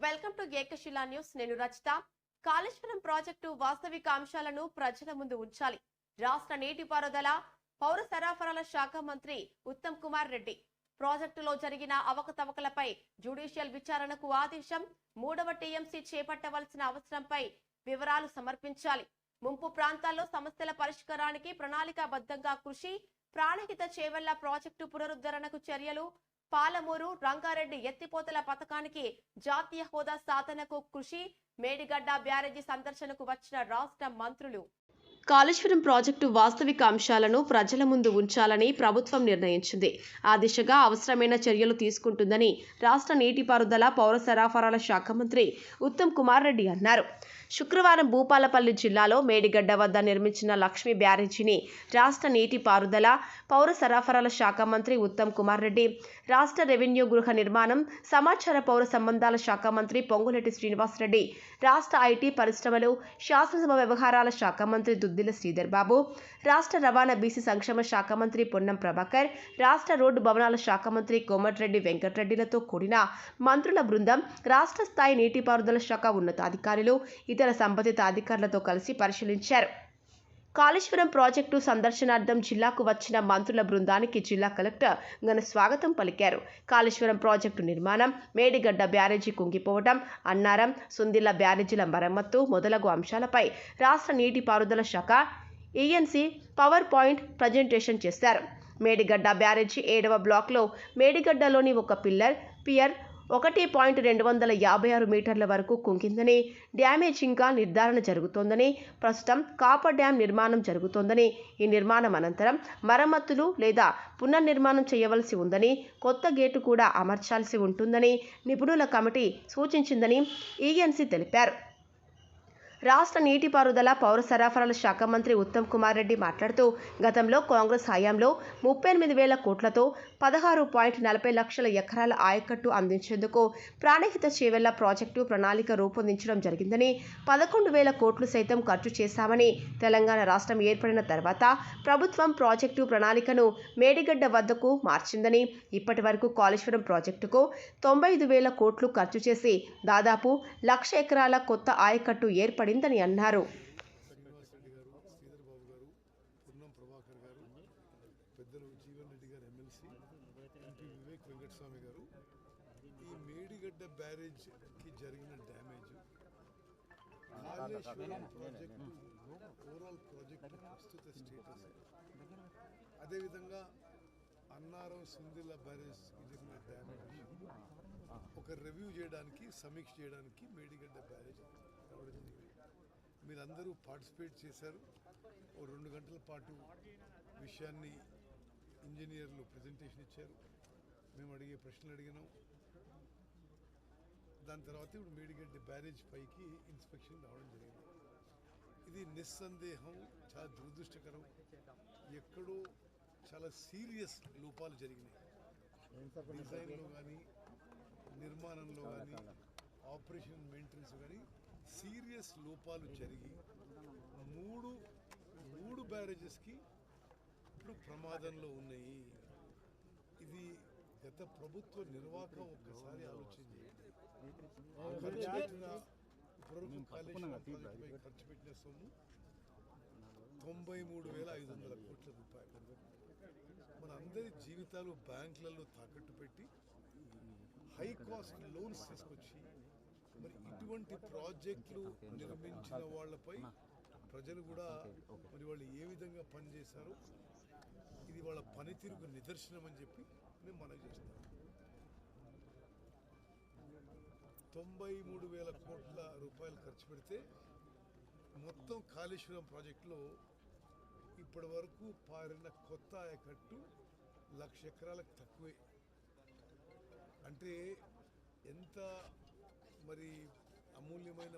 Welcome to ఏకశిలా news. నేను Rachitha. Kaleshwaram project వాస్తవిక అంశాలను ప్రజల ముందు ఉంచాలి. రాష్ట్ర నీటిపారుదల పౌర సరఫరాల శాఖ మంత్రి ఉత్తమ్ కుమార్ రెడ్డి ప్రాజెక్టులో జరిగిన అవకతవకలపై జ్యుడిషియల్ విచారణకు ఆదేశం. 3వ టీఎంసీ చేపట్టవలసిన అవసరంపై వివరాలు సమర్పించాలి. ముంపు ప్రాంతాల్లో సమస్యల పరిష్కారానికి ప్రణాళికాబద్ధంగా కృషి. ప్రాణహిత చేవెళ్ల ప్రాజెక్టు పునరుద్ధరణకు చర్యలు. పాలమూరు రంగారెడ్డి ఎత్తిపోతల పథకానికి జాతీయ హోదా సాధనకు కృషి. మేడిగడ్డ బ్యారేజీ సందర్శనకు వచ్చిన రాష్ట్ర మంత్రులు. కాళేశ్వరం ప్రాజెక్టు వాస్తవిక అంశాలను ప్రజల ముందు ఉంచాలని ప్రభుత్వం నిర్ణయించింది. ఆ దిశగా అవసరమైన చర్యలు తీసుకుంటుందని రాష్ట్ర నీటిపారుదల పౌర సరఫరాల శాఖ మంత్రి ఉత్తమ్ కుమార్ రెడ్డి అన్నారు. శుక్రవారం భూపాలపల్లి జిల్లాలో మేడిగడ్డ వద్ద నిర్మించిన లక్ష్మీ బ్యారేజీని రాష్ట్ర నీటిపారుదల పౌర సరఫరాల శాఖ మంత్రి ఉత్తమ్ కుమార్ రెడ్డి, రాష్ట్ర రెవెన్యూ గృహ నిర్మాణం సమాచార పౌర సంబంధాల శాఖ మంత్రి పొంగులేటి శ్రీనివాసరెడ్డి, రాష్ట్ర ఐటీ పరిశ్రమలు శాసనసభ వ్యవహారాల శాఖ మంత్రి దుద్దిల శ్రీధర్ బాబు, రాష్ట్ర రవాణా బీసీ సంక్షేమ శాఖ మంత్రి పొన్నం ప్రభాకర్, రాష్ట్ర రోడ్డు భవనాల శాఖ మంత్రి కోమటిరెడ్డి వెంకటరెడ్డిలతో కూడిన మంత్రుల బృందం రాష్ట్ర స్థాయి నీటిపారుదల శాఖ ఉన్నతాధికారులు, ఇతర సంబంధిత అధికారులతో కలిసి పరిశీలించారు. కాళేశ్వరం ప్రాజెక్టు సందర్శనార్థం జిల్లాకు వచ్చిన మంత్రుల బృందానికి జిల్లా కలెక్టర్ ఘన స్వాగతం పలికారు. కాళేశ్వరం ప్రాజెక్టు నిర్మాణం, మేడిగడ్డ బ్యారేజీ కుంగిపోవడం, అన్నారం, సుందిళ్ల బ్యారేజీల మరమ్మత్తు మొదలగు అంశాలపై రాష్ట్ర నీటిపారుదల శాఖ ఈఎన్సీ పవర్ పాయింట్ ప్రజెంటేషన్ చేశారు. మేడిగడ్డ బ్యారేజీ 7వ బ్లాక్లో మేడిగడ్డలోని ఒక పియర్ 1.256 మీటర్ల వరకు కుంగిందని, డ్యామేజ్ ఇంకా నిర్ధారణ జరుగుతోందని, ప్రస్తుతం కాపర్ డ్యాం నిర్మాణం జరుగుతోందని, ఈ నిర్మాణం అనంతరం మరమ్మతులు లేదా పునర్నిర్మాణం చేయవలసి ఉందని, కొత్త గేటు కూడా అమర్చాల్సి ఉంటుందని నిపుణుల కమిటీ సూచించిందని ఈఎన్సీ తెలిపారు. రాష్ట్ర నీటిపారుదల పౌర సరఫరాల శాఖ మంత్రి ఉత్తమ్ కుమార్ రెడ్డి మాట్లాడుతూ, గతంలో కాంగ్రెస్ హయాంలో 38,000 కోట్లతో 16.40 లక్షల ఎకరాల ఆయకట్టు అందించేందుకు ప్రాణహిత చేవెళ్ల ప్రాజెక్టు ప్రణాళిక రూపొందించడం జరిగిందని, 11,000 కోట్లు సైతం ఖర్చు చేశామని, తెలంగాణ రాష్ట్రం ఏర్పడిన తర్వాత ప్రభుత్వం ప్రాజెక్టు ప్రణాళికను మేడిగడ్డ వద్దకు మార్చిందని, ఇప్పటి వరకు కాళేశ్వరం ప్రాజెక్టుకు 95,000 కోట్లు ఖర్చు చేసి దాదాపు 1,00,000 ఎకరాల కొత్త ఆయకట్టు ఏర్పడిందని అన్నారు. పెద్దలు జీవన్ రెడ్డి గారు ఎమ్మెల్సీ, ఎంపీ వివేక్ వెంకటస్వామి గారు ఈ మేడిగడ్డ బ్యారేజ్కి జరిగిన damage, Kaleshwaram project overall project ప్రస్తుత స్టేటస్, అదేవిధంగా అన్నారం సుందిల్ల బ్యారేజ్కి జరిగిన డ్యామేజ్ ఒక రివ్యూ చేయడానికి, సమీక్ష చేయడానికి మేడిగడ్డ బ్యారేజ్ రావడం జరిగింది. మీరందరూ పార్టిసిపేట్ చేశారు. ఓ 2 గంటల పాటు విషయాన్ని ఇంజనీర్లు ప్రజెంటేషన్ ఇచ్చారు. మేము అడిగే ప్రశ్నలు అడిగినాం. దాని తర్వాత ఇప్పుడు మేడిగడ్డ బ్యారేజ్ పైకి ఇన్స్పెక్షన్ రావడం జరిగింది. ఇది నిస్సందేహం చాలా దురదృష్టకరం. ఎక్కడో చాలా సీరియస్ లోపాలు జరిగినాయి. డిజైన్లో కానీ, నిర్మాణంలో కానీ, ఆపరేషన్ మెయింటెనెన్స్ కానీ సీరియస్ లోపాలు జరిగి మూడు బ్యారేజెస్కి ఇప్పుడు ప్రమాదంలో ఉన్నాయి. ఇది గత ప్రభుత్వ నిర్వాహకం ఒక్కసారి ఆలోచన చేయండి. ఖర్చు పెట్టిన ఇప్పటివరకు కాళేశ్వరం ప్రాజెక్టుపై ఖర్చు పెట్టిన సొమ్ము 93,500 కోట్ల రూపాయలు. మన అందరి జీవితాలు బ్యాంకులలో తాకట్టు పెట్టి హై కాస్ట్ లోన్స్ తీసుకొచ్చి మరి ఇటువంటి ప్రాజెక్టులు నిర్మించిన వాళ్ళపై ప్రజలు కూడా మరి వాళ్ళు ఏ విధంగా పనిచేశారో ఇది వాళ్ళ పనితీరుకు నిదర్శనం అని చెప్పి నేను మనవి చేస్తాను. 93,000 కోట్ల రూపాయలు ఖర్చు పెడితే మొత్తం కాళేశ్వరం ప్రాజెక్టులో ఇప్పటి వరకు పారిన కొత్త ఆయకట్టు 1,00,000 ఎకరాలకు తక్కువే. అంటే ఎంత మరి అమూల్యమైన